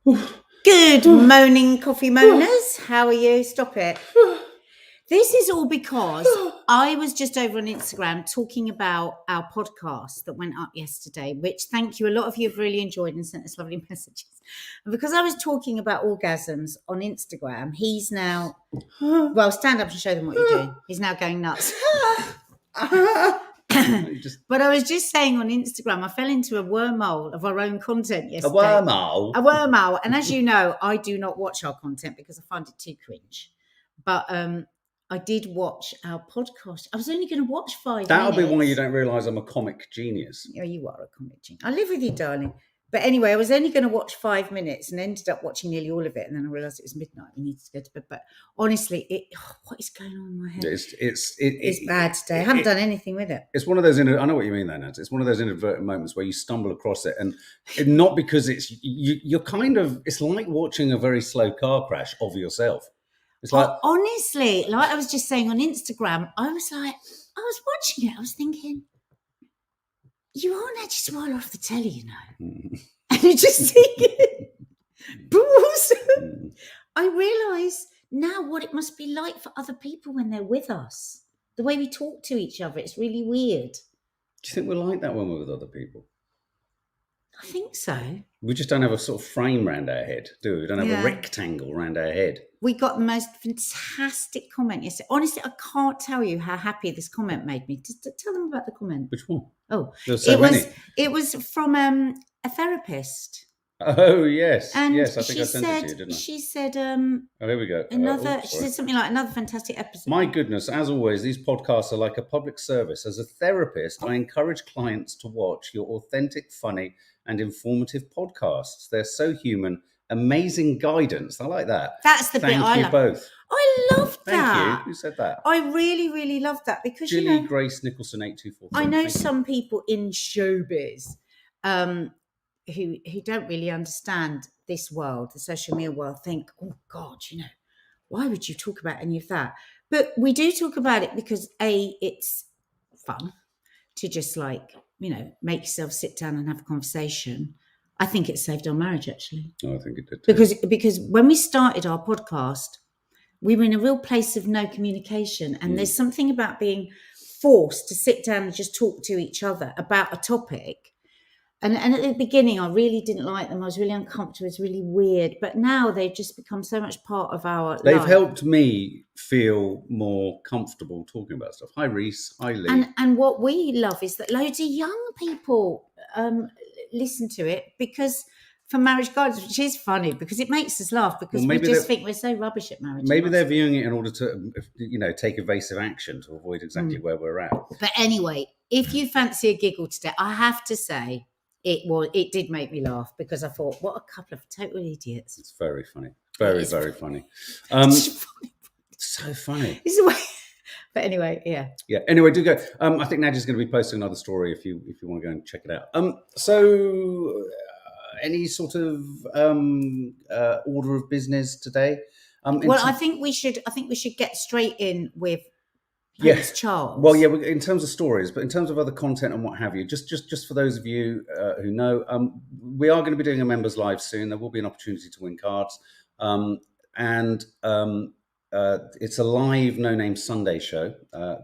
Good moaning coffee moaners. How are you? Stop it. This is all because I was just over on Instagram talking about our podcast that went up yesterday, which thank you. A lot of you have really enjoyed and sent us lovely messages. And because I was talking about orgasms on Instagram, he's now, well, stand up and show them what you're doing. He's now going nuts. But I was just saying on Instagram, I fell into a wormhole of our own content yesterday. A wormhole? A wormhole. And as you know, I do not watch our content because I find it too cringe. But I did watch our podcast. I was only going to watch 5 minutes. That'll be why you don't realise I'm a comic genius. Oh, you are a comic genius. I live with you, darling. But anyway, I was only going to watch 5 minutes and ended up watching nearly all of it. And then I realised it was midnight. We needed to go to bed. But honestly, what is going on in my head? It's bad today. I haven't done anything with it. It's one of those, I know what you mean though, Nat. It's one of those inadvertent moments where you stumble across it. And not because you're kind of, it's like watching a very slow car crash of yourself. It's like, honestly, like I was just saying on Instagram, I was watching it. I was thinking, you aren't actually Sawalha off the telly, you know. And you just think, balls. I realise now what it must be like for other people when they're with us. The way we talk to each other, it's really weird. Do you think we're like that when we're with other people? I think so. We just don't have a sort of frame around our head, do we? We don't have a rectangle around our head. We got the most fantastic comment yesterday. Honestly, I can't tell you how happy this comment made me. Just tell them about the comment. Which one? Oh, there's so many. It was from a therapist. Oh, yes. And yes, I think I sent it to you, didn't I? She said... oh, here we go. She said something like, another fantastic episode. My goodness, as always, these podcasts are like a public service. As a therapist, I encourage clients to watch your authentic, funny, and informative podcasts. They're so human. Amazing guidance. I like that. That's the bit I love. Thank you both. I love that. Thank you. Who said that? I really, really love that because, Julie Grace Nicholson 824. I know some people in showbiz who don't really understand this world, the social media world, think, oh God, why would you talk about any of that? But we do talk about it because it's fun to just make yourself sit down and have a conversation. I think it saved our marriage, actually. Oh, I think it did too. Because when we started our podcast, we were in a real place of no communication. And there's something about being forced to sit down and just talk to each other about a topic. And at the beginning, I really didn't like them. I was really uncomfortable. It's really weird. But now they've just become so much part of our life. They've helped me feel more comfortable talking about stuff. Hi, Reese. Hi, Lee. And what we love is that loads of young people listen to it because for marriage guidance, which is funny because it makes us laugh because we just think we're so rubbish at marriage. Maybe they're viewing it in order to, take evasive action to avoid exactly where we're at. But anyway, if you fancy a giggle today, I have to say, it did make me laugh because I thought, what a couple of total idiots. It's very funny. Very, very funny. So funny. But anyway, yeah. Yeah. Anyway, do go. I think Nadja's going to be posting another story if you want to go and check it out. Any sort of order of business today? I think we should get straight in with Prince Charles. Well, yeah, in terms of stories, but in terms of other content and what have you, just for those of you who know, we are going to be doing a members live soon. There will be an opportunity to win cards, and it's a live No Name Sunday show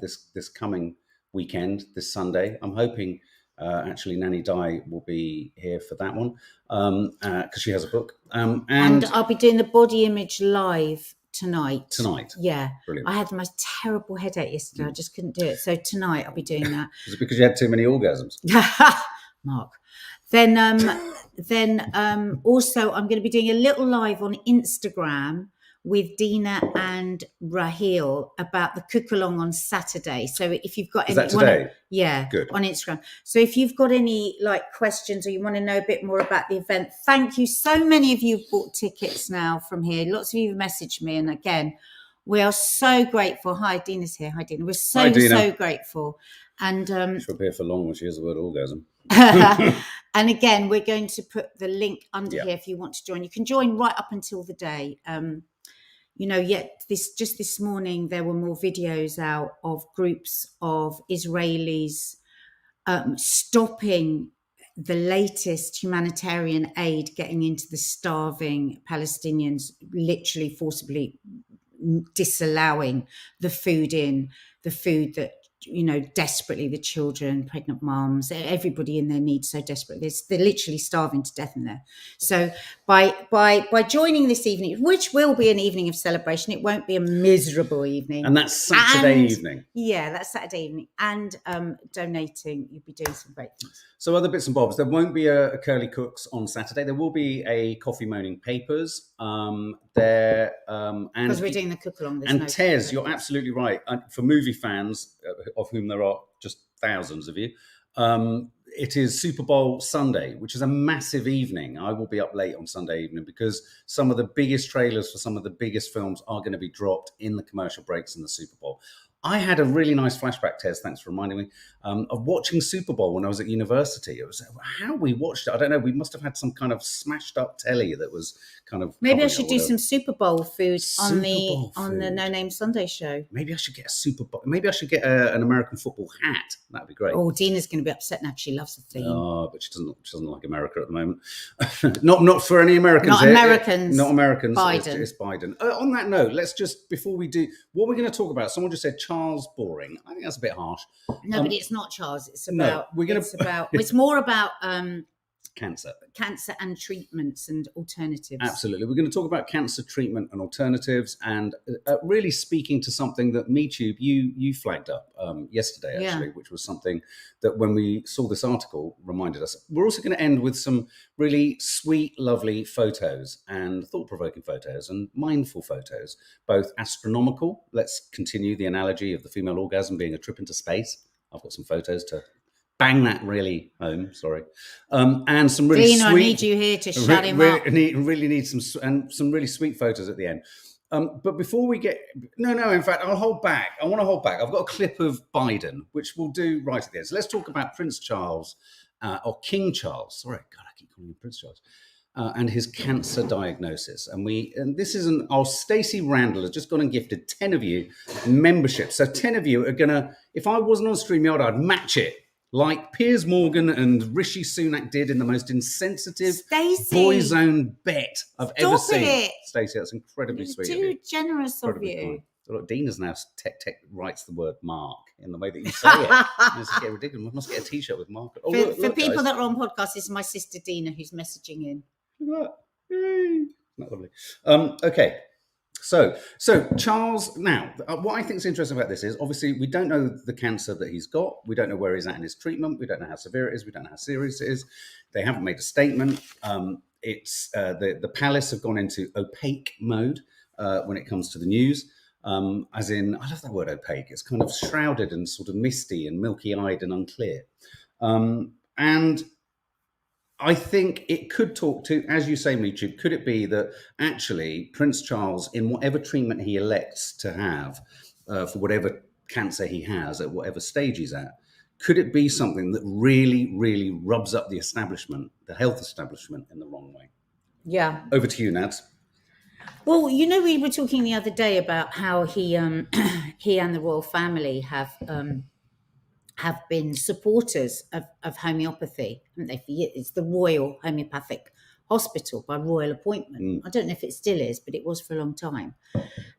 this coming weekend, this Sunday. I'm hoping actually Nanny Di will be here for that one because she has a book. And I'll be doing the body image live tonight. Yeah. Brilliant. I had the most terrible headache yesterday. I just couldn't do it. So tonight I'll be doing that. Is it because you had too many orgasms? Mark. Then also I'm going to be doing a little live on Instagram with Dina and Raheel about the cook along on Saturday. So if you've got any, is that today? Good. On Instagram. So if you've got any questions or you want to know a bit more about the event, thank you. So many of you have bought tickets now from here. Lots of you have messaged me, and again, we are so grateful. Hi, Dina's here. Hi, Dina. We're so grateful. And she'll be here for long when she hears the word orgasm. And again, we're going to put the link under here if you want to join. You can join right up until the day. This morning there were more videos out of groups of Israelis stopping the latest humanitarian aid getting into the starving Palestinians, literally forcibly disallowing the food that, desperately the children, pregnant moms, everybody in their need so desperately. They're literally starving to death in there. So by joining this evening, which will be an evening of celebration, it won't be a miserable evening. And that's Saturday evening. Yeah, that's Saturday evening. And donating, you'll be doing some great things. So other bits and bobs. There won't be a Curly Cooks on Saturday. There will be a Coffee Moaning Papers. Because we're doing the cook along. And Tez, you're absolutely right. For movie fans, of whom there are just thousands of you, it is Super Bowl Sunday, which is a massive evening. I will be up late on Sunday evening because some of the biggest trailers for some of the biggest films are going to be dropped in the commercial breaks in the Super Bowl. I had a really nice flashback, Tez, thanks for reminding me, of watching Super Bowl when I was at university. It was how we watched it. I don't know. We must have had some kind of smashed up telly that was kind of. Maybe I should do some Super Bowl food on the No Name Sunday show. Maybe I should get a Super Bowl. Maybe I should get an American football hat. That'd be great. Oh, Dina's going to be upset now. She loves the theme. Oh, but she doesn't like America at the moment. not for any Americans. Not Americans. Not Americans. Biden. It's Biden. On that note, let's just, before we do what we're going to talk about. Someone just said Charles Boring. I think that's a bit harsh. No, but it's not Charles. It's about. No, it's more about cancer and treatments and alternatives. Absolutely. We're going to talk about cancer treatment and alternatives, and really speaking to something that MeTube, you flagged up yesterday, actually, which was something that when we saw this article reminded us. We're also going to end with some really sweet, lovely photos and thought-provoking photos and mindful photos, both astronomical. Let's continue the analogy of the female orgasm being a trip into space. I've got some photos to bang that really home. Sorry, and some really Dean, sweet. I need you here to shut him up. Really need some really sweet photos at the end. But before we get no, in fact, I'll hold back. I want to hold back. I've got a clip of Biden, which we'll do right at the end. So let's talk about Prince Charles or King Charles. Sorry, God, I keep calling him Prince Charles. And his cancer diagnosis. And this is Stacey Randall has just gone and gifted 10 of you membership. So 10 of you are gonna, if I wasn't on StreamYard, I'd match it. Like Piers Morgan and Rishi Sunak did in the most insensitive boy's own bet I've ever seen. Stacey, that's incredibly sweet of you. Too generous of you. So look, Dina's now tech writes the word Mark in the way that you say it. It's getting ridiculous. We must get a T-shirt with Mark. Oh, for people guys that are on podcasts, this is my sister Dina who's messaging in. Look at that. Isn't that lovely? Okay. So Charles, now, what I think is interesting about this is, obviously, we don't know the cancer that he's got. We don't know where he's at in his treatment. We don't know how severe it is. We don't know how serious it is. They haven't made a statement. It's the palace have gone into opaque mode when it comes to the news. As in, I love that word opaque. It's kind of shrouded and sort of misty and milky-eyed and unclear. And I think it could talk to, as you say, MeTube, could it be that actually Prince Charles, in whatever treatment he elects to have for whatever cancer he has at whatever stage he's at, could it be something that really, really rubs up the establishment, the health establishment, in the wrong way? Yeah. Over to you, Nads. Well, we were talking the other day about how he and the royal family have been supporters of homeopathy, haven't they? It's the Royal Homeopathic Hospital by royal appointment. I don't know if it still is, but it was for a long time.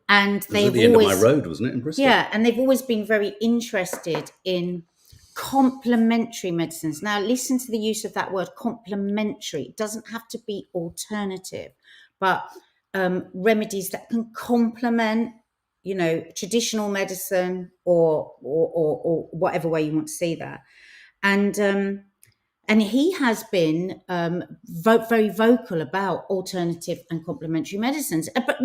And it was at the end of my road, wasn't it, in Bristol? Yeah, and they've always been very interested in complementary medicines. Now, listen to the use of that word, complementary. It doesn't have to be alternative, but remedies that can complement, traditional medicine or whatever way you want to see that. And he has been very vocal about alternative and complementary medicines, but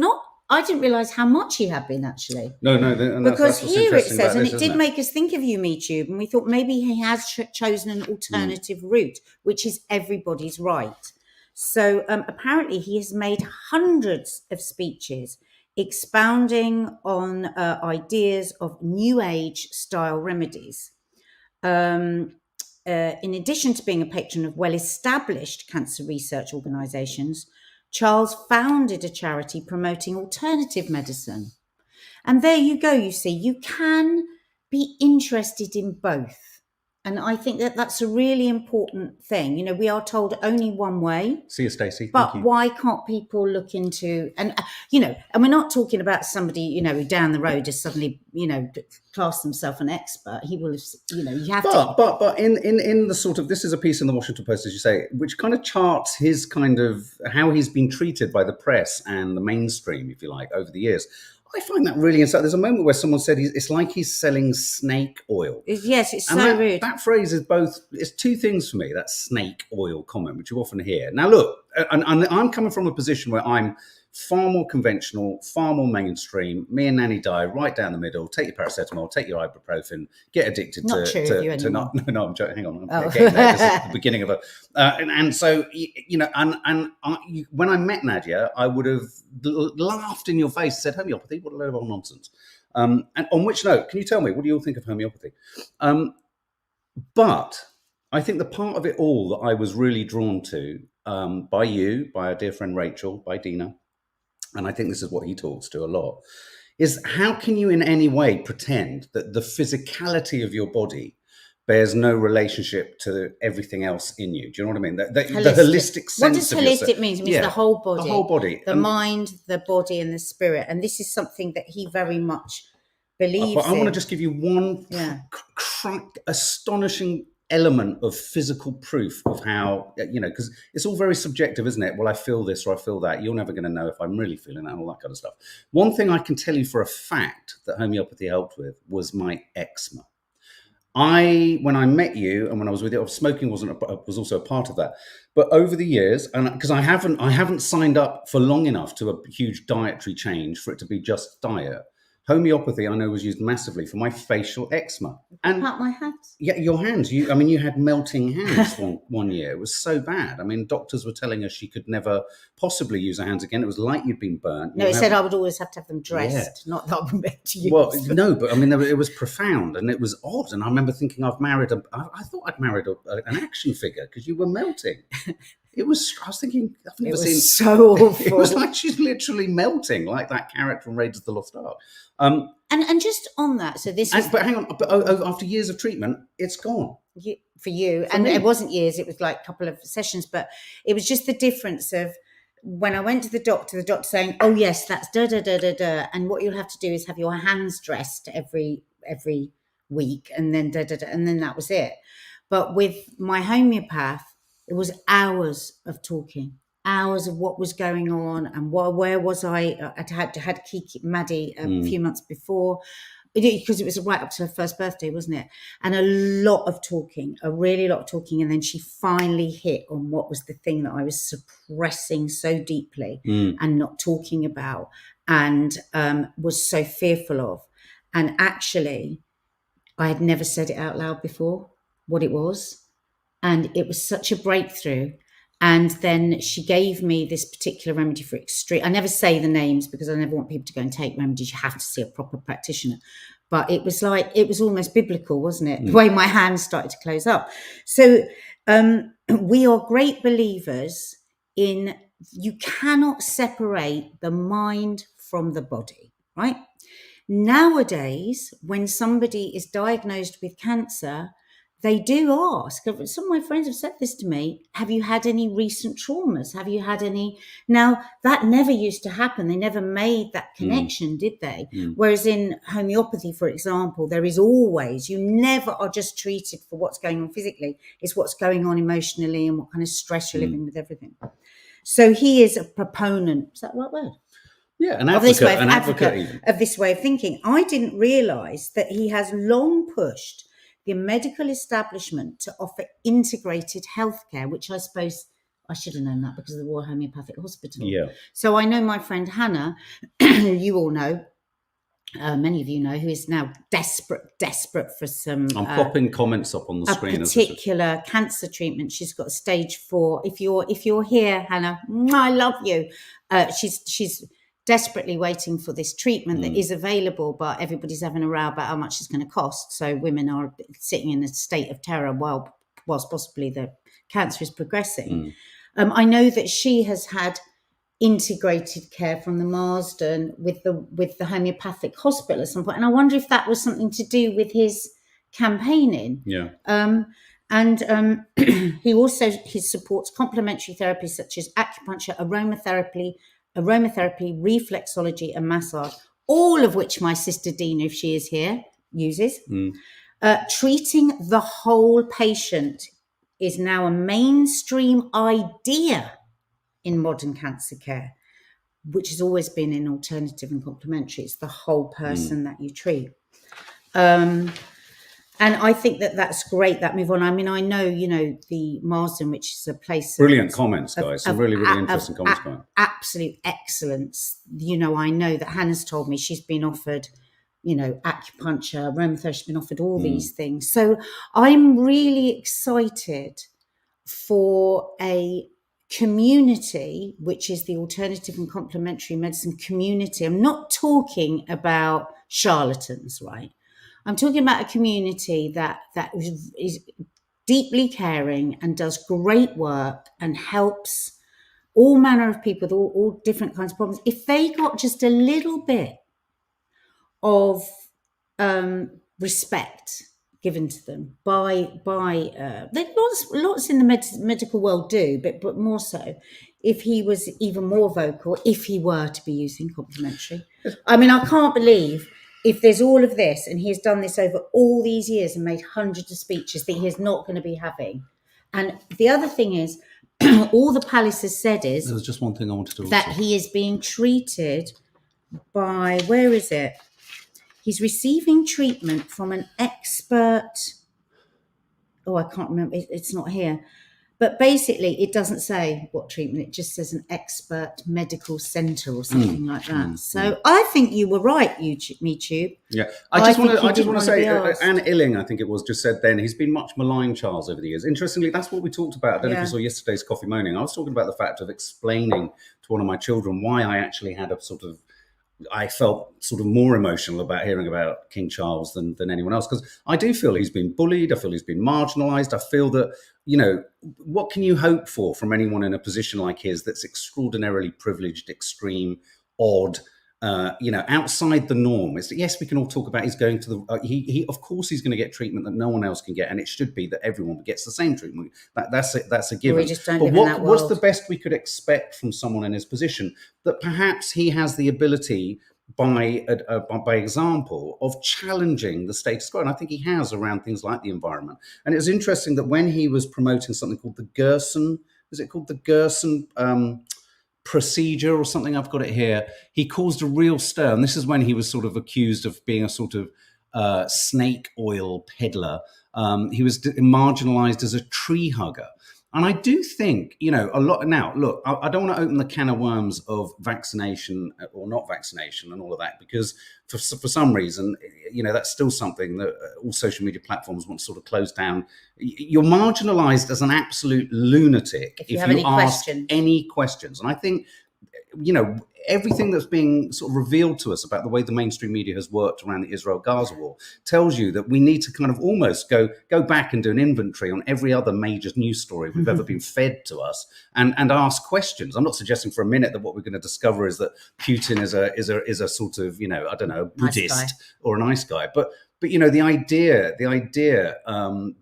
I didn't realise how much he had been, actually. No, because that's here it says, and this, it did make us think of you, MeTube, and we thought maybe he has chosen an alternative route, which is everybody's right. So apparently he has made hundreds of speeches expounding on ideas of New Age style remedies. In addition to being a patron of well-established cancer research organisations, Charles founded a charity promoting alternative medicine. And there you go, you see, you can be interested in both. And I think that that's a really important thing. You know, we are told only one way. See you, Stacey. Thank But you. why can't people look into, and you know, and we're not talking about somebody, you know, who down the road just suddenly, you know, class himself an expert. He will have, you know, you have to. But in the sort of, this is a piece in the Washington Post, as you say, which kind of charts his kind of how he's been treated by the press and the mainstream, if you like, over the years. I find that really insightful. There's a moment where someone said it's like he's selling snake oil. Yes, it's And so rude. That phrase is both, it's two things for me, that snake oil comment, which you often hear. Now, look, and I'm coming from a position where I'm far more conventional, far more mainstream. Me and Nanny Di, right down the middle. Take your paracetamol, take your ibuprofen, get addicted Not true of you anymore. No, I'm joking. Hang on, Oh. I'm getting there. This is the beginning of a, and so you know, when I met Nadia, I would have laughed in your face, said homeopathy, what a load of old nonsense. And on which note, can you tell me, what do you all think of homeopathy? But I think the part of it all that I was really drawn to by you, by our dear friend Rachel, by Dina, and I think this is what he talks to a lot, is how can you in any way pretend that the physicality of your body bears no relationship to everything else in you? Do you know what I mean? The holistic sense What does of holistic yourself. mean? It means the whole body. The whole body. The mind, the body, and the spirit. And this is something that he very much believes But I want to in. just give you one astonishing element of physical proof of how, you know, because it's all very subjective, isn't it? Well, I feel this or I feel that. You're never going to know if I'm really feeling that and all that kind of stuff. One thing I can tell you for a fact that homeopathy helped with was my eczema. When I met you and when I was with you, smoking was also a part of that. But over the years, and because I haven't signed up for long enough to a huge dietary change for it to be just diet. Homeopathy, I know, was used massively for my facial eczema. And Part my hands. yeah, your hands. You had melting hands one year. It was so bad. I mean, doctors were telling us she could never possibly use her hands again. It was like you'd been burnt. No, it said I would always have to have them dressed, not that I would meant to use. Well, no, but I mean, it was profound and it was odd. And I remember thinking, I thought I'd married an action figure because you were melting. I was thinking, I've never seen. So awful. It was like she's literally melting, like that character from Raiders of the Lost Ark. And just on that, so this is. But hang on, after years of treatment, it's gone. For you. For and me. It wasn't years, it was like a couple of sessions, but it was just the difference of when I went to the doctor saying, oh yes, that's da da da da da, and what you'll have to do is have your hands dressed every week, and then da da da, and then that was it. But with my homeopath, it was hours of talking, hours of what was going on and where was I. I had Kiki Maddie a few months before, because it was right up to her first birthday, wasn't it? And a really lot of talking. And then she finally hit on what was the thing that I was suppressing so deeply and not talking about and was so fearful of. And actually, I had never said it out loud before, what it was. And it was such a breakthrough. And then she gave me this particular remedy for extreme. I never say the names because I never want people to go and take remedies. You have to see a proper practitioner. But it was almost biblical, wasn't it? The way my hands started to close up. So we are great believers in you cannot separate the mind from the body, right? Nowadays, when somebody is diagnosed with cancer, they do ask, some of my friends have said this to me, have you had any recent traumas? Have you had any? Now, that never used to happen. They never made that connection, did they? Whereas in homeopathy, for example, there is always, you never are just treated for what's going on physically. It's what's going on emotionally and what kind of stress you're living with, everything. So he is a proponent, is that the right word? Yeah, an advocate even. Of this way of thinking. I didn't realise that he has long pushed the medical establishment to offer integrated healthcare, which I suppose I should have known that because of the Royal Homeopathic Hospital. Yeah. So I know my friend Hannah, who you all know, many of you know, who is now desperate for some. I'm popping comments up on the screen. A particular cancer treatment. She's got a stage 4. If you're here, Hannah, I love you. She's desperately waiting for this treatment that is available, but everybody's having a row about how much it's going to cost. So women are sitting in a state of terror whilst possibly the cancer is progressing. I know that she has had integrated care from the Marsden with the homeopathic hospital at some point, and I wonder if that was something to do with his campaigning. Yeah. He supports complementary therapies such as acupuncture, aromatherapy, reflexology, and massage, all of which my sister Dina, if she is here, uses. Treating the whole patient is now a mainstream idea in modern cancer care, which has always been in alternative and complementary. It's the whole person that you treat. And I think that that's great, that move on. I mean, I know, the Marsden, which is a place... Brilliant comments, guys. Some really, really interesting comments. Absolute excellence. I know that Hannah's told me she's been offered, acupuncture, aromatherapy, she's been offered all these things. So I'm really excited for a community, which is the alternative and complementary medicine community. I'm not talking about charlatans, right? I'm talking about a community that is deeply caring and does great work and helps all manner of people with all different kinds of problems. If they got just a little bit of respect given to them by lots in the medical world do, but more so if he was even more vocal, if he were to be using complementary. I mean, I can't believe, if there's all of this and he has done this over all these years and made hundreds of speeches, that he is not going to be having. And the other thing is, all the Palace has said is... There was just one thing I wanted to... That he is being treated by... Where is it? He's receiving treatment from an expert... Oh, I can't remember. It's not here. But basically, it doesn't say what treatment. It just says an expert medical centre or something like that. So I think you were right, MeTube. Yeah, I just want to say, Anne Illing, I think it was, just said then, he's been much maligned, Charles, over the years. Interestingly, that's what we talked about. I don't know if you saw yesterday's Coffee Moaning. I was talking about the fact of explaining to one of my children why I actually had I felt sort of more emotional about hearing about King Charles than anyone else, because I do feel he's been bullied. I feel he's been marginalised. I feel that, what can you hope for from anyone in a position like his that's extraordinarily privileged, extreme, odd, outside the norm? Yes, we can all talk about he's going to the... he of course he's going to get treatment that no one else can get, and it should be that everyone gets the same treatment. That's a given. We just don't live in that world. What's the best we could expect from someone in his position? That perhaps he has the ability, by example, of challenging the status quo, and I think he has, around things like the environment. And it was interesting that when he was promoting something called the Gerson, is it called the Gerson procedure or something? I've got it here. He caused a real stir, and this is when he was sort of accused of being a sort of snake oil peddler. He was marginalized as a tree hugger. And I do think, a lot... Now, look, I don't want to open the can of worms of vaccination or not vaccination and all of that, because for some reason, that's still something that all social media platforms want to sort of close down. You're marginalized as an absolute lunatic if you ask any questions. And I think, everything that's being sort of revealed to us about the way the mainstream media has worked around the Israel-Gaza war tells you that we need to kind of almost go back and do an inventory on every other major news story we've ever been fed to us, and ask questions. I'm not suggesting for a minute that what we're going to discover is that Putin is a sort of, I don't know, Buddhist or a nice guy, but the idea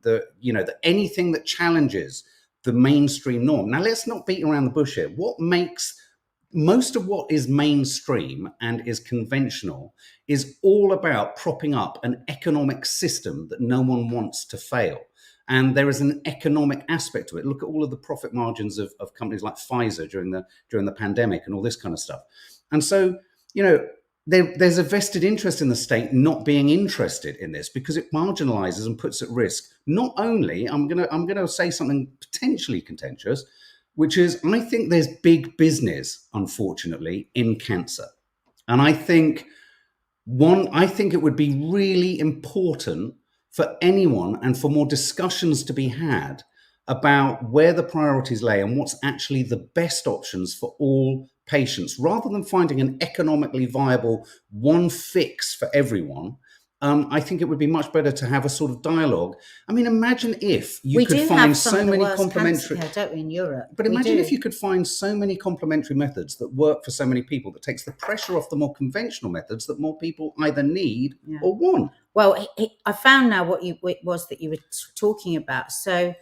that anything that challenges the mainstream norm. Now, let's not beat around the bush here. What makes... Most of what is mainstream and is conventional is all about propping up an economic system that no one wants to fail. And there is an economic aspect to it. Look at all of the profit margins of companies like Pfizer during the pandemic and all this kind of stuff. And so, there's a vested interest in the state not being interested in this, because it marginalizes and puts at risk. Not only, I'm gonna say something potentially contentious, which is, I think there's big business, unfortunately, in cancer. And I think it would be really important for anyone, and for more discussions to be had about where the priorities lay and what's actually the best options for all patients, rather than finding an economically viable one fix for everyone. I think it would be much better to have a sort of dialogue. I mean, imagine if you We could do find have some so of the many worst complementary. cancer care, don't we, in Europe? But We imagine do. if you could find so many complementary methods that work for so many people, that takes the pressure off the more conventional methods that more people either need or want. Well, I found now what it was that you were talking about. So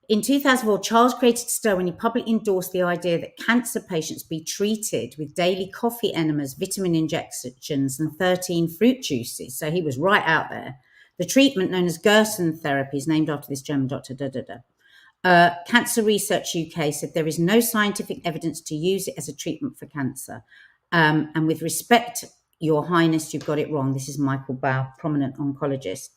in 2004, Charles created a stir when he publicly endorsed the idea that cancer patients be treated with daily coffee enemas, vitamin injections, and 13 fruit juices. So he was right out there. The treatment, known as Gerson therapy, is named after this German doctor. Cancer Research UK said there is no scientific evidence to use it as a treatment for cancer. And with respect, Your Highness, you've got it wrong. This is Michael Bow, prominent oncologist.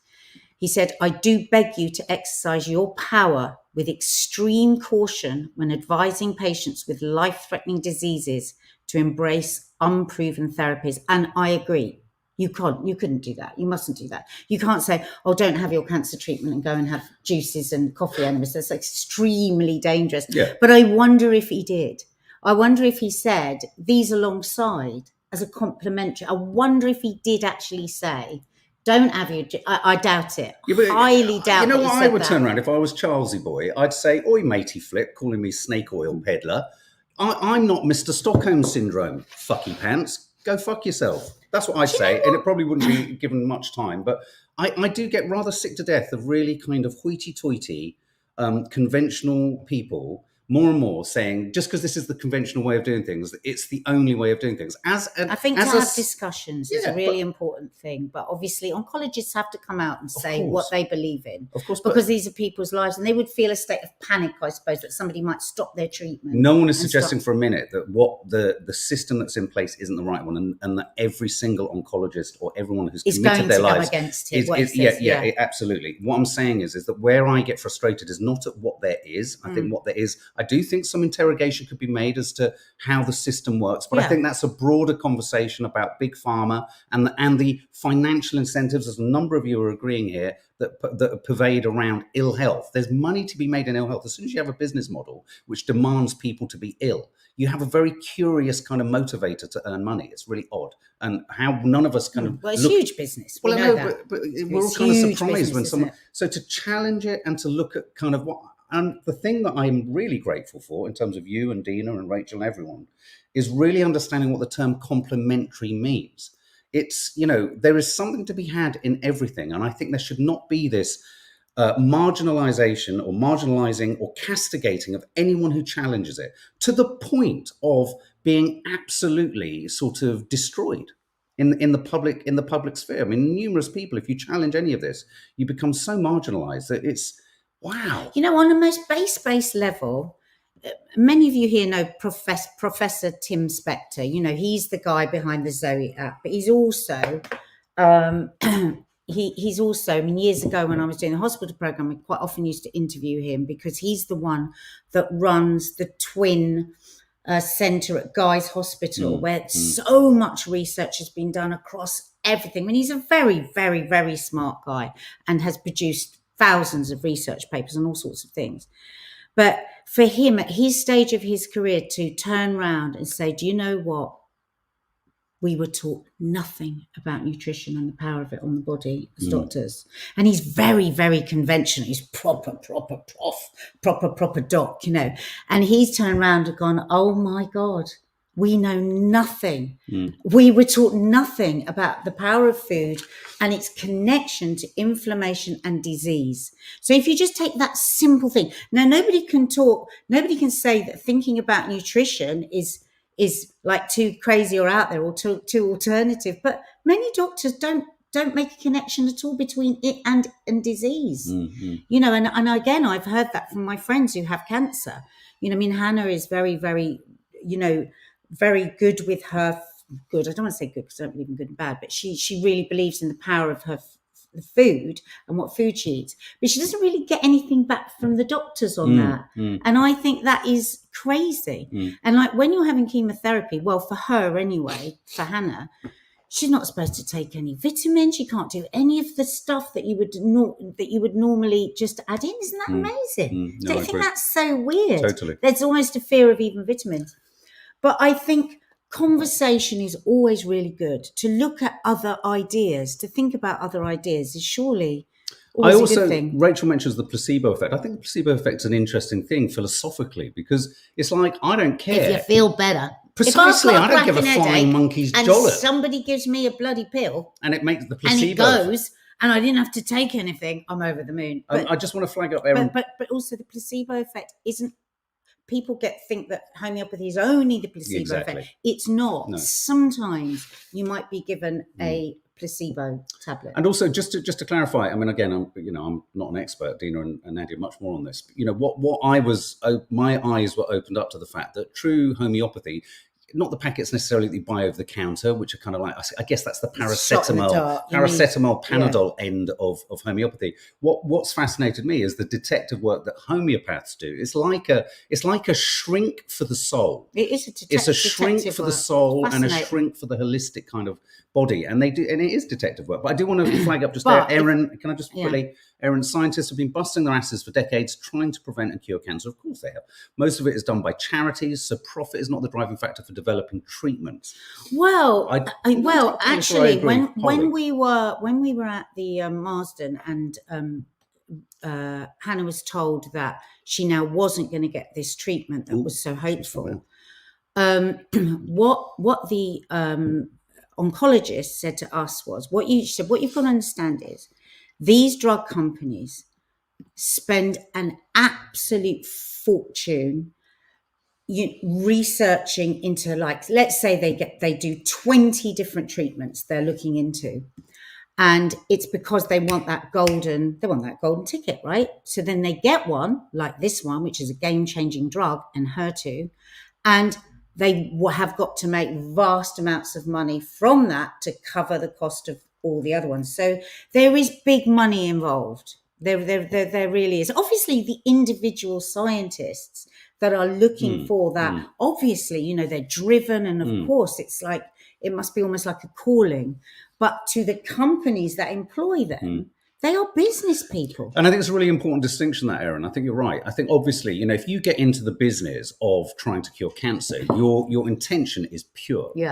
He said, I do beg you to exercise your power with extreme caution when advising patients with life-threatening diseases to embrace unproven therapies. And I agree. You couldn't do that. You mustn't do that. You can't say, oh, don't have your cancer treatment and go and have juices and coffee enemas. That's extremely dangerous. Yeah. But I wonder if he did. I wonder if he said these alongside as a complementary. I wonder if he did actually say, don't have your... I doubt it. Highly doubt it. You know what I would turn around if I was Charlesy boy? I'd say, oi, matey flip, calling me snake oil peddler. I'm not Mr. Stockholm Syndrome, fucky pants. Go fuck yourself. That's what I'd say. And it probably wouldn't be given much time. But I do get rather sick to death of really kind of hoity-toity, conventional people, more and more saying, just because this is the conventional way of doing things, it's the only way of doing things. I think to have discussions is a really important thing. But obviously, oncologists have to come out and say what they believe in. Of course. Because these are people's lives. And they would feel a state of panic, I suppose, that somebody might stop their treatment. No one is suggesting for a minute that what the system that's in place isn't the right one, and that every single oncologist or everyone who's committed their lives against it. Absolutely. What I'm saying is that where I get frustrated is not at what there is. I think what there is, I do think some interrogation could be made as to how the system works, but I think that's a broader conversation about big pharma and the financial incentives, as a number of you are agreeing here, that pervade around ill health. There's money to be made in ill health. As soon as you have a business model which demands people to be ill, you have a very curious kind of motivator to earn money. It's really odd. And how none of us kind of... Well, it's huge business. Well, I know, but we're all kind of surprised when someone... So to challenge it and to look at kind of what... And the thing that I'm really grateful for, in terms of you and Dina and Rachel and everyone, is really understanding what the term complementary means. It's, there is something to be had in everything. And I think there should not be this marginalization or marginalizing or castigating of anyone who challenges it, to the point of being absolutely sort of destroyed in the public sphere. I mean, numerous people, if you challenge any of this, you become so marginalized that it's... Wow. On the most base level, many of you here know Professor Tim Spector. He's the guy behind the Zoe app, but he's also, he's also, years ago when I was doing the hospital program, I quite often used to interview him because he's the one that runs the twin centre at Guy's Hospital, where so much research has been done across everything. He's a very, very, very smart guy and has produced thousands of research papers on all sorts of things. But for him, at his stage of his career, to turn around and say, do you know what? We were taught nothing about nutrition and the power of it on the body as doctors. And he's very, very conventional. He's proper doc, And he's turned around and gone, oh my God, we know nothing. We were taught nothing about the power of food and its connection to inflammation and disease. So if you just take that simple thing, now nobody can say that thinking about nutrition is like too crazy or out there or too alternative, but many doctors don't make a connection at all between it and disease. And again, I've heard that from my friends who have cancer. Hannah is very, very, very good with her good. I don't want to say good because I don't believe in good and bad, but she really believes in the power of her food and what food she eats. But she doesn't really get anything back from the doctors on that. And I think that is crazy. And like when you're having chemotherapy, well, for her anyway, for Hannah, she's not supposed to take any vitamins. She can't do any of the stuff that you would normally just add in. Isn't that amazing? Don't you think that's so weird? Totally. There's almost a fear of even vitamins. But I think conversation is always really good. To look at other ideas, to think about other ideas is surely always a good thing. Rachel mentions the placebo effect. I think the placebo effect's an interesting thing philosophically, because it's like, I don't care. If you feel better. Precisely, if I've got I don't give a flying headache monkey's and dollop. somebody gives me a bloody pill And it makes the and it placebo. goes, and I didn't have to take anything, I'm over the moon. But, I just want to flag up, Erin. but also the placebo effect isn't. People think that homeopathy is only the placebo effect. It's not. No. Sometimes you might be given a placebo tablet. And also, just to clarify, I mean, again, I'm not an expert. Dina and Nadia are much more on this. But, my eyes were opened up to the fact that true homeopathy, not the packets necessarily that you buy over the counter, which are kind of like, I guess that's the paracetamol, Panadol end of homeopathy. What's fascinated me is the detective work that homeopaths do. It's like a shrink for the soul. It is it's a shrink for the soul and a shrink for the holistic kind of body, and it is detective work. But I do want to flag up there, Erin. Can I just quickly? Erin, scientists have been busting their asses for decades trying to prevent and cure cancer. Of course they have. Most of it is done by charities, so profit is not the driving factor for developing treatments. Well, actually, when we were at the Marsden, and Hannah was told that she now wasn't going to get this treatment that was so hopeful. What the oncologist said to us was, what you've got to understand is, these drug companies spend an absolute fortune researching into, like, let's say they do 20 different treatments they're looking into, and it's because they want that golden ticket, right? So then they get one like this one, which is a game-changing drug, and HER2, and they have got to make vast amounts of money from that to cover the cost of all the other ones. So there is big money involved. There really is. Obviously, the individual scientists that are looking for that, obviously, they're driven, and of course, it's like, it must be almost like a calling. But to the companies that employ them, they are business people. And I think it's a really important distinction, that, Erin. I think you're right. I think, obviously, if you get into the business of trying to cure cancer, your intention is purely.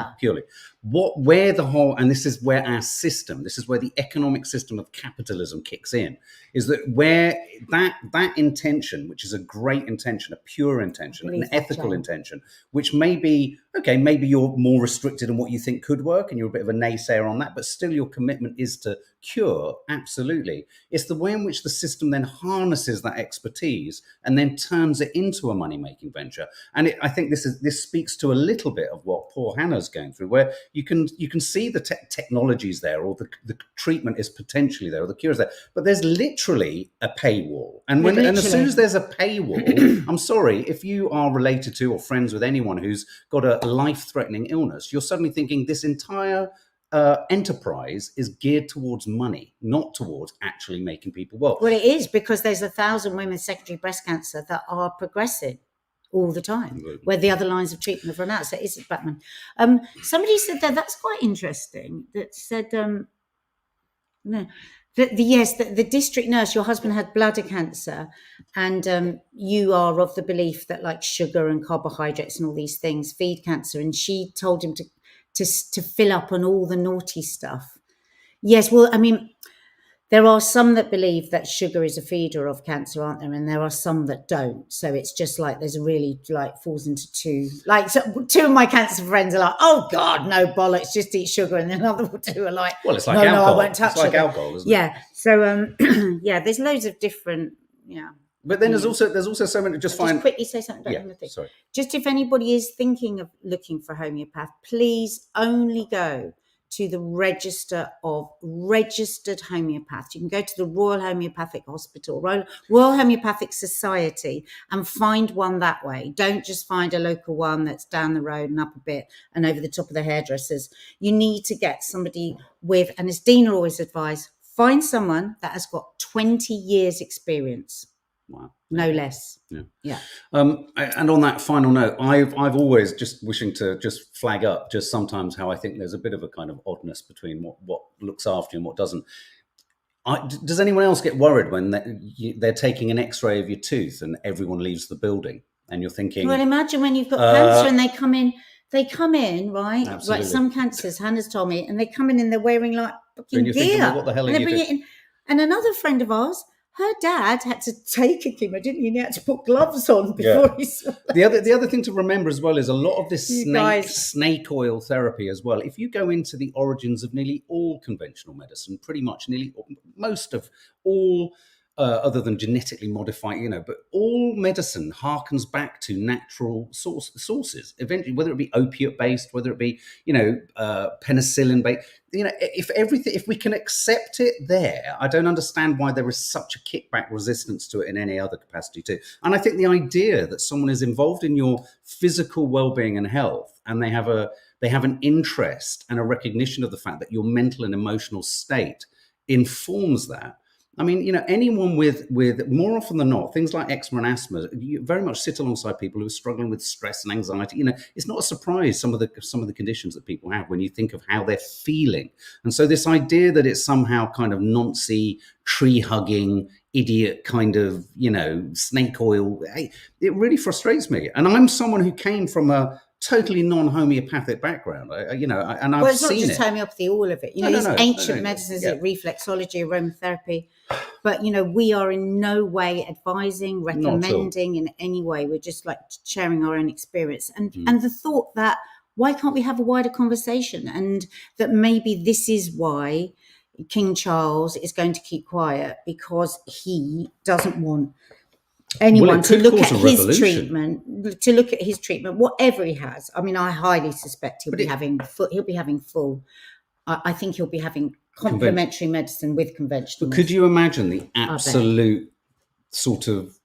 And this is where the economic system of capitalism kicks in, is that where that intention, which is a great intention, a pure intention, an ethical intention, which maybe you're more restricted in what you think could work, and you're a bit of a naysayer on that, but still your commitment is to cure, absolutely. It's the way in which the system then harnesses that expertise and then turns it into a money-making venture. And I think this speaks to a little bit of what poor Hannah's going through, where you can see the technologies there, or the treatment is potentially there, or the cure is there, but there's literally a paywall. And as soon as there's a paywall, I'm sorry, if you are related to or friends with anyone who's got a life-threatening illness, you're suddenly thinking this entire enterprise is geared towards money, not towards actually making people well. Well, it is, because there's 1,000 women with secondary breast cancer that are progressing all the time, where the other lines of treatment have run out. So it is Batman. Somebody said that's quite interesting. That said, the district nurse, your husband had bladder cancer, and you are of the belief that, like, sugar and carbohydrates and all these things feed cancer, and she told him to fill up on all the naughty stuff. Yes, well, I mean, there are some that believe that sugar is a feeder of cancer, aren't there? And there are some that don't. So it's just like, there's a really, like, falls into two. Like, so two of my cancer friends are like, oh God, no bollocks, just eat sugar. And then other two are like, well, it's like alcohol. No, I won't touch it's like sugar. Alcohol, isn't it? Yeah. So there's loads of different, But then there's also so many. Just quickly say something about homeopathy. Sorry. Just, if anybody is thinking of looking for a homeopath, please only go to the register of registered homeopaths. You can go to the Royal Homeopathic Hospital, Royal Homeopathic Society, and find one that way. Don't just find a local one that's down the road and up a bit and over the top of the hairdressers. You need to get somebody with, and as Dina always advised, find someone that has got 20 years experience. Wow. No less. Yeah. And on that final note, I've always just wishing to just flag up just sometimes how I think there's a bit of a kind of oddness between what looks after you and what doesn't. Does anyone else get worried when they're taking an X-ray of your tooth and everyone leaves the building and you're thinking? Well, imagine when you've got cancer and they come in They come in, right? Absolutely. Right, some cancers, Hannah's told me, and they come in and they're wearing like fucking And you're gear. thinking, well, what the hell are and they you bring doing? it in. And another friend of ours, her dad had to take a chemo, didn't he? And he had to put gloves on before he saw the other thing to remember as well is a lot of this You snake oil therapy as well. If you go into the origins of nearly all conventional medicine, pretty much most of all, other than genetically modified, but all medicine harkens back to natural sources. Eventually, whether it be opiate based, whether it be penicillin based, if we can accept it there, I don't understand why there is such a kickback resistance to it in any other capacity too. And I think the idea that someone is involved in your physical well-being and health, and they have an interest and a recognition of the fact that your mental and emotional state informs that. I mean, anyone with more often than not, things like eczema and asthma, you very much sit alongside people who are struggling with stress and anxiety. It's not a surprise some of the conditions that people have when you think of how they're feeling. And so this idea that it's somehow kind of noncy, tree hugging, idiot kind of, snake oil, it really frustrates me. And I'm someone who came from a totally non-homeopathic background, and I've Well, it's not seen just it. homeopathy, all of it. These ancient medicines, like reflexology, aromatherapy. But, we are in no way advising, recommending in any way. We're just like sharing our own experience. And the thought that why can't we have a wider conversation? And that maybe this is why King Charles is going to keep quiet, because he doesn't want anyone to look at his treatment, whatever he has. I mean, I highly suspect he'll be having full. I think he'll be having complementary medicine with conventional. But could you imagine the absolute sort of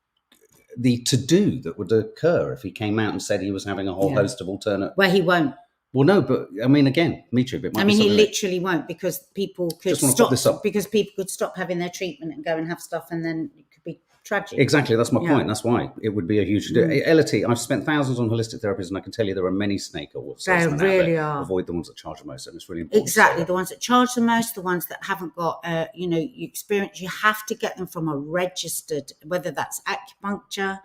the to-do that would occur if he came out and said he was having a whole host of alternate? Well, he won't. Well, no, but I mean, again, me too. He literally won't, because people could stop. Because people could stop having their treatment and go and have stuff, and then it could be tragic. Exactly, that's my point. That's why it would be a huge Elity, I've spent thousands on holistic therapies, and I can tell you there are many snake oil salesmen They really out there. are. Avoid the ones that charge the most, and it's really important. Exactly, the ones that charge the most, the ones that haven't got, experience. You have to get them from a registered, whether that's acupuncture.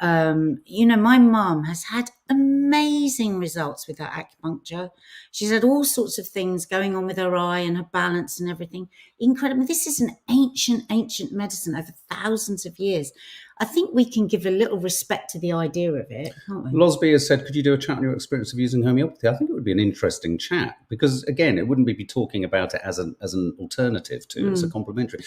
My mum has had amazing results with her acupuncture. She's had all sorts of things going on with her eye and her balance and everything. Incredible. This is an ancient medicine over thousands of years. I think we can give a little respect to the idea of it, can't we? Losby has said, could you do a chat on your experience of using homeopathy? I think it would be an interesting chat, because, again, it wouldn't be talking about it as an alternative to it's a complementary.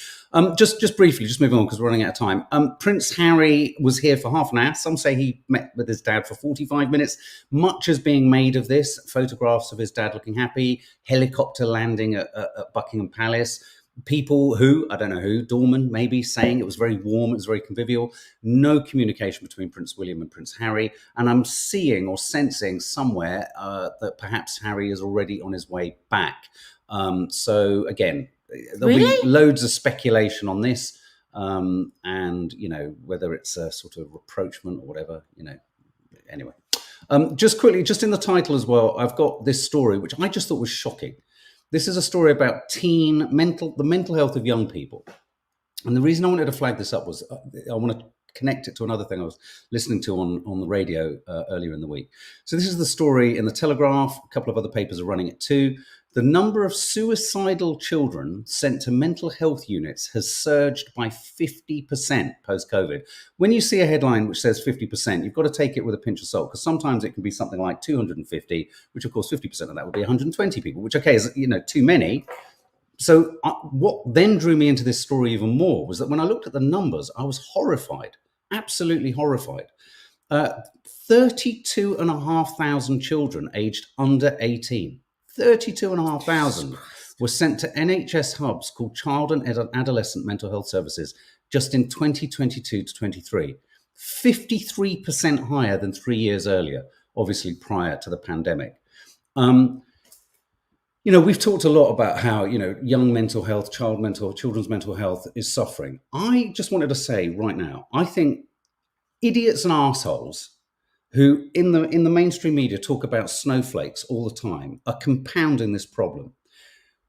Just briefly, just moving on because we're running out of time. Prince Harry was here for half an hour. Some say he met with his dad for 45 minutes. Much is being made of this. Photographs of his dad looking happy, helicopter landing at Buckingham Palace. People who, I don't know who, Dorman maybe, saying it was very warm, it was very convivial. No communication between Prince William and Prince Harry. And I'm seeing or sensing somewhere that perhaps Harry is already on his way back. So again, there'll be loads of speculation on this. And, whether it's a sort of rapprochement or whatever, anyway. Just quickly, just in the title as well, I've got this story, which I just thought was shocking. This is a story about the mental health of young people. And the reason I wanted to flag this up was I want to connect it to another thing I was listening to on the radio earlier in the week. So this is the story in the Telegraph. A couple of other papers are running it too. The number of suicidal children sent to mental health units has surged by 50% post-COVID. When you see a headline which says 50%, you've got to take it with a pinch of salt, because sometimes it can be something like 250, which of course 50% of that would be 120 people, which, okay, is too many. So what then drew me into this story even more was that when I looked at the numbers, I was horrified, absolutely horrified. 32,500 children aged under 18. 32,500 were sent to NHS hubs called Child and Adolescent Mental Health Services just in 2022 to 23. 53% higher than 3 years earlier, obviously prior to the pandemic. We've talked a lot about how, young mental health, children's mental health is suffering. I just wanted to say right now, I think idiots and arseholes who in the mainstream media talk about snowflakes all the time are compounding this problem.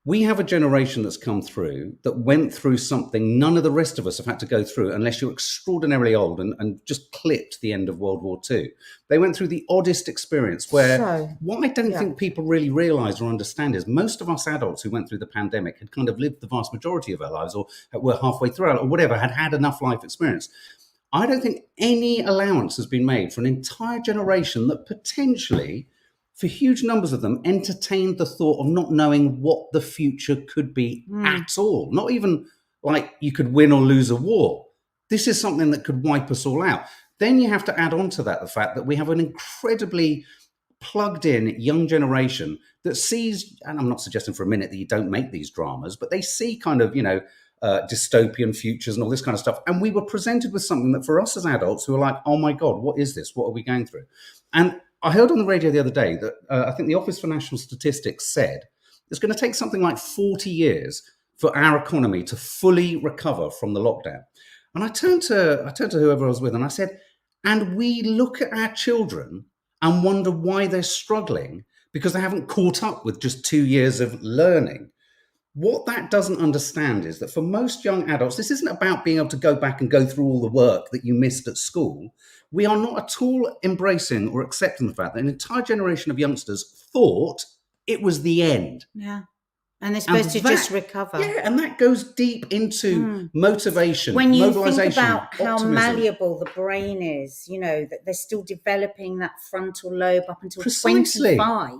We have a generation that's come through that went through something none of the rest of us have had to go through unless you're extraordinarily old and just clipped the end of World War II. They went through the oddest experience where what I don't think people really realise or understand is most of us adults who went through the pandemic had kind of lived the vast majority of our lives or were halfway through it or whatever, had had enough life experience. I don't think any allowance has been made for an entire generation that potentially, for huge numbers of them, entertained the thought of not knowing what the future could be at all. Not even like you could win or lose a war. This is something that could wipe us all out. Then you have to add on to that the fact that we have an incredibly plugged in young generation that sees, and I'm not suggesting for a minute that you don't make these dramas, but they see kind of, dystopian futures and all this kind of stuff. And we were presented with something that for us as adults who are like, oh my God, what is this? What are we going through? And I heard on the radio the other day that I think the Office for National Statistics said it's going to take something like 40 years for our economy to fully recover from the lockdown. And I turned to whoever I was with and I said, and we look at our children and wonder why they're struggling because they haven't caught up with just 2 years of learning. What that doesn't understand is that for most young adults, this isn't about being able to go back and go through all the work that you missed at school. We are not at all embracing or accepting the fact that an entire generation of youngsters thought it was the end. Yeah. And they're supposed to just recover. Yeah, and that goes deep into motivation, when you mobilization, think about how optimism. malleable the brain is, that they're still developing that frontal lobe up until Precisely. 25,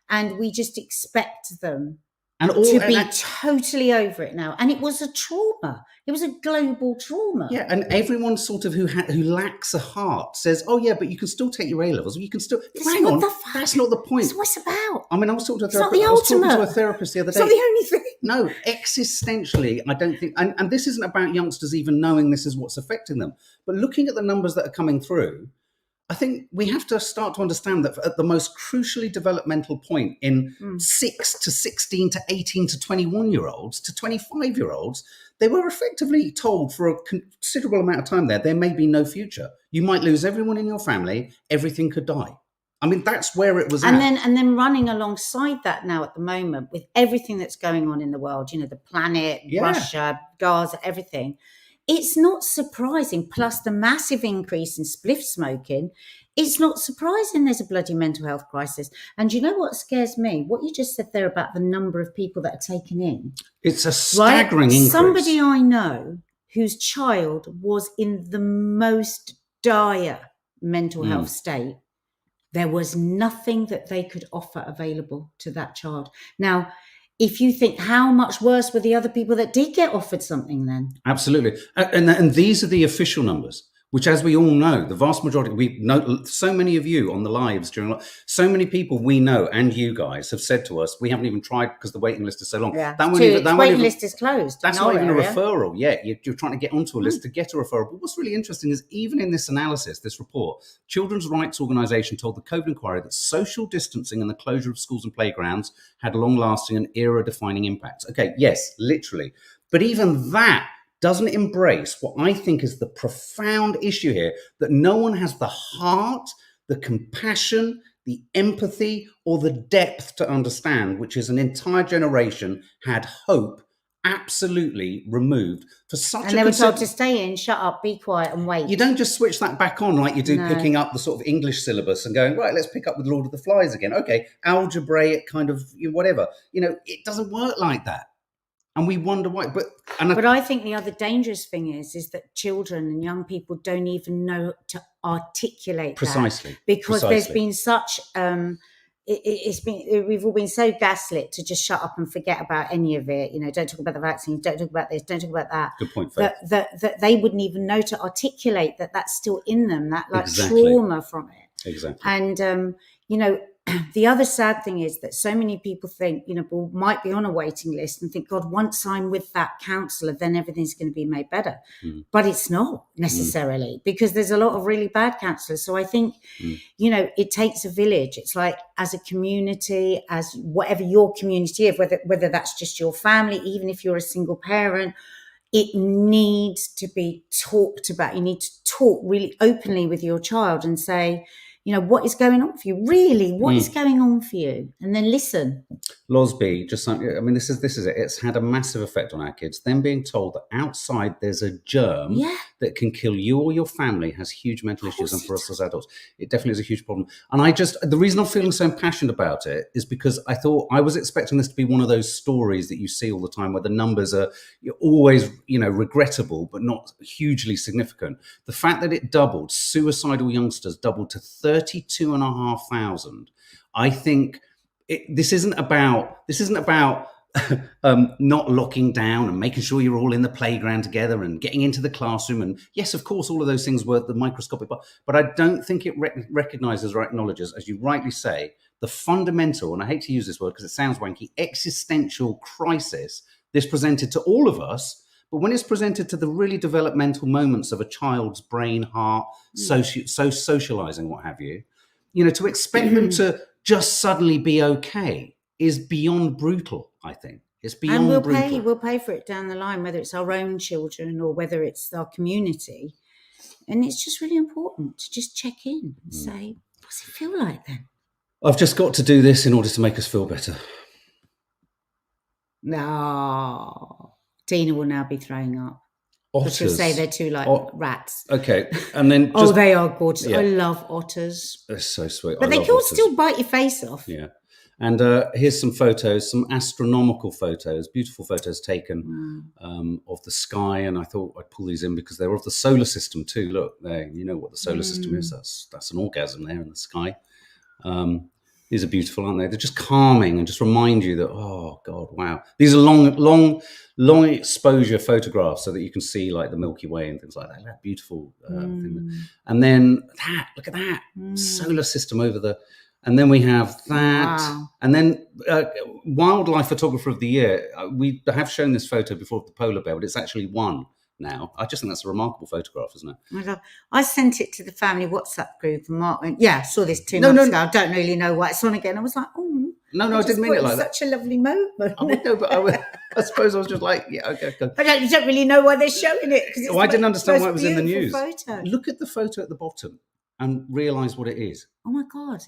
and we just expect them to be totally over it now. And it was a trauma. It was a global trauma. Yeah, and everyone sort of who lacks a heart says, "Oh yeah, but you can still take your A levels. You can still." Hang on, that's not the point. That's what it's about. I mean, I was talking to a therapist the other day. It's not the only thing. No, existentially, I don't think, and this isn't about youngsters even knowing this is what's affecting them, but looking at the numbers that are coming through, I think we have to start to understand that at the most crucially developmental point in 6 to 16 to 18 to 21-year-olds to 25-year-olds, they were effectively told for a considerable amount of time there may be no future. You might lose everyone in your family. Everything could die. I mean, that's where it was and at. And then running alongside that now at the moment with everything that's going on in the world, the planet, Russia, Gaza, everything. It's not surprising, plus the massive increase in spliff smoking, it's not surprising there's a bloody mental health crisis. And you know what scares me? What you just said there about the number of people that are taken in. It's a staggering increase. Somebody I know whose child was in the most dire mental health state, there was nothing that they could offer available to that child. Now, if you think how much worse were the other people that did get offered something then? Absolutely. And these are the official numbers, which, as we all know, the vast majority, we know, so many of you on the lives so many people we know and you guys have said to us, we haven't even tried because the waiting list is so long. Yeah. The waiting list is closed. That's not even a referral yet. You're trying to get onto a list to get a referral. But what's really interesting is even in this analysis, this report, Children's Rights Organisation told the COVID inquiry that social distancing and the closure of schools and playgrounds had long-lasting and era-defining impacts. Okay, yes, literally. But even that doesn't embrace what I think is the profound issue here, that no one has the heart, the compassion, the empathy, or the depth to understand, which is an entire generation had hope absolutely removed for such and they were told to stay in, shut up, be quiet and wait. You don't just switch that back on like you do picking up the sort of English syllabus and going, right, let's pick up with Lord of the Flies again. Okay, algebraic kind of whatever. It doesn't work like that. And we wonder why. But I think the other dangerous thing is that children and young people don't even know to articulate precisely that. Because there's been such we've all been so gaslit to just shut up and forget about any of it. Don't talk about the vaccines, don't talk about this, don't talk about that. Good point, Faith. That they wouldn't even know to articulate that that's still in them, that exactly. trauma from it. Exactly. And the other sad thing is that so many people think, might be on a waiting list and think, God, once I'm with that counsellor, then everything's going to be made better. But it's not necessarily, because there's a lot of really bad counsellors. So I think, it takes a village. It's like as a community, as whatever your community is, whether that's just your family, even if you're a single parent, it needs to be talked about. You need to talk really openly with your child and say, what is going on for you? Really, what is going on for you? And then listen. Losby, just something. I mean, this is it. It's had a massive effect on our kids. Them being told that outside there's a germ Yeah. that can kill you or your family has huge mental issues, and it for us as adults, it definitely is a huge problem. And the reason I'm feeling so impassioned about it is because I was expecting this to be one of those stories that you see all the time where the numbers are always, regrettable but not hugely significant. The fact that it doubled, suicidal youngsters doubled to 32,500. I think. This isn't about not locking down and making sure you're all in the playground together and getting into the classroom. And yes, of course, all of those things were the microscopic, but I don't think it recognizes or acknowledges, as you rightly say, the fundamental, and I hate to use this word because it sounds wanky, existential crisis this presented to all of us. But when it's presented to the really developmental moments of a child's brain, heart, socializing, what have you, to expect them to just suddenly be okay is beyond brutal, I think. It's beyond brutal. We'll pay for it down the line, whether it's our own children or whether it's our community. And it's just really important to just check in and say, what's it feel like then? I've just got to do this in order to make us feel better. No. Dina will now be throwing up. Otters. She'll say they're too like rats. Okay, and then they are gorgeous. Yeah. I love otters. They're so sweet. But they can still bite your face off. Yeah. And here's some photos, some astronomical photos, beautiful photos taken of the sky. And I thought I'd pull these in because they're of the solar system too. Look, there, you know what the solar system is. That's an orgasm there in the sky. These are beautiful, aren't they? They're just calming and just remind you that, oh God, wow. These are long exposure photographs so that you can see like the Milky Way and things like that. That beautiful thing. And then look at that solar system over the, and then we have that. Wow. And then Wildlife Photographer of the Year. We have shown this photo before of the polar bear, but it's actually won now. I just think that's a remarkable photograph, isn't it? I sent it to the family WhatsApp group and Mark went, I saw this 2 months ago. I don't really know why it's on again. I was like, oh. No, I didn't mean it like that. Such a lovely moment. I suppose I was just like, okay. But you don't really know why they're showing it. I didn't understand why it was in the news. Photo. Look at the photo at the bottom and realise what it is. Oh my God.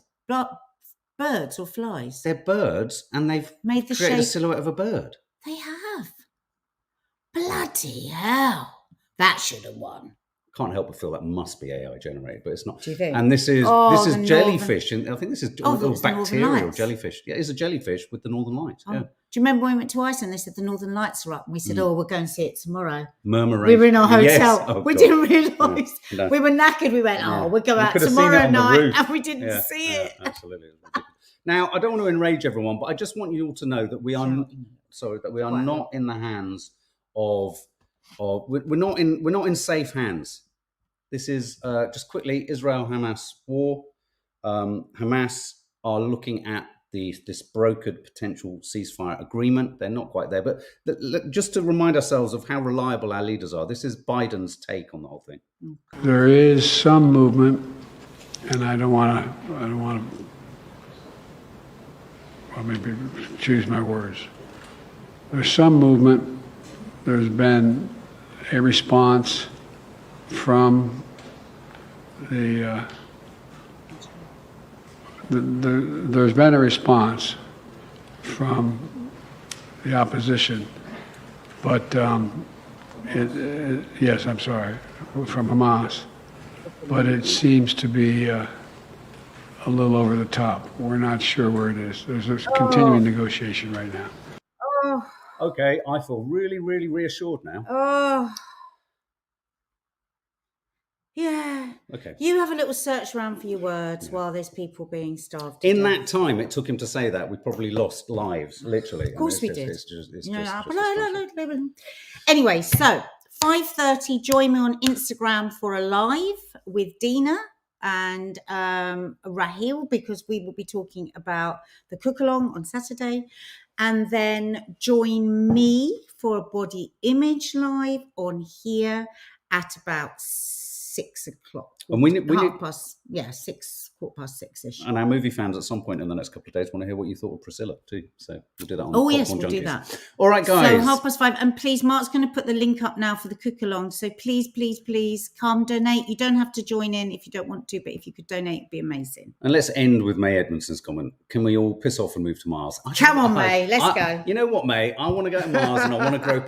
Birds or flies? They're birds and they've created a silhouette of a bird. They have. Bloody hell. That should have won. Can't help but feel that must be AI generated, but it's not. Do you think? And this is jellyfish, and I think this is bacterial jellyfish. Yeah, it's a jellyfish with the Northern Lights. Yeah. Do you remember when we went to Iceland? They said the Northern Lights are up, and we said, we'll go and see it tomorrow. Murmuring. We were in our hotel. Yes. Oh, we didn't realise. No. We were knackered. We went, we'll go out tomorrow night, and we didn't see it. Absolutely. Now, I don't want to enrage everyone, but I just want you all to know that we are not in the hands of we're not in safe hands. This is just quickly Israel-Hamas war. Hamas are looking at this brokered potential ceasefire agreement. They're not quite there, but just to remind ourselves of how reliable our leaders are. This is Biden's take on the whole thing. There is some movement, and I don't want to. Well, maybe choose my words. There's some movement. There's been a response from there's been a response from the opposition, but yes, I'm sorry, from Hamas, but it seems to be a little over the top. We're not sure where it is. There's a continuing negotiation right now. Okay, I feel really, really reassured now. Yeah. Okay. You have a little search around for your words while there's people being starved. In that time it took him to say that, we probably lost lives, literally. Of course we did. Just anyway, so 5:30, join me on Instagram for a live with Dina and Raheel, because we will be talking about the cook-along on Saturday. And then join me for a body image live on here at about 6 6 o'clock. And we need, 6:15 ish. and our movie fans at some point in the next couple of days want to hear what you thought of Priscilla too. So we'll do that on Oh, yes, Popcorn we'll do Junkies. that. All right, guys. So 5:30. And please, Mark's going to put the link up now for the cook along. So please come donate. You don't have to join in if you don't want to, but if you could donate, it'd be amazing. And let's end with May Edmondson's comment. Can we all piss off and move to Mars? Come on, May. Let's go. You know what, May? I want to go to Mars and I want to grow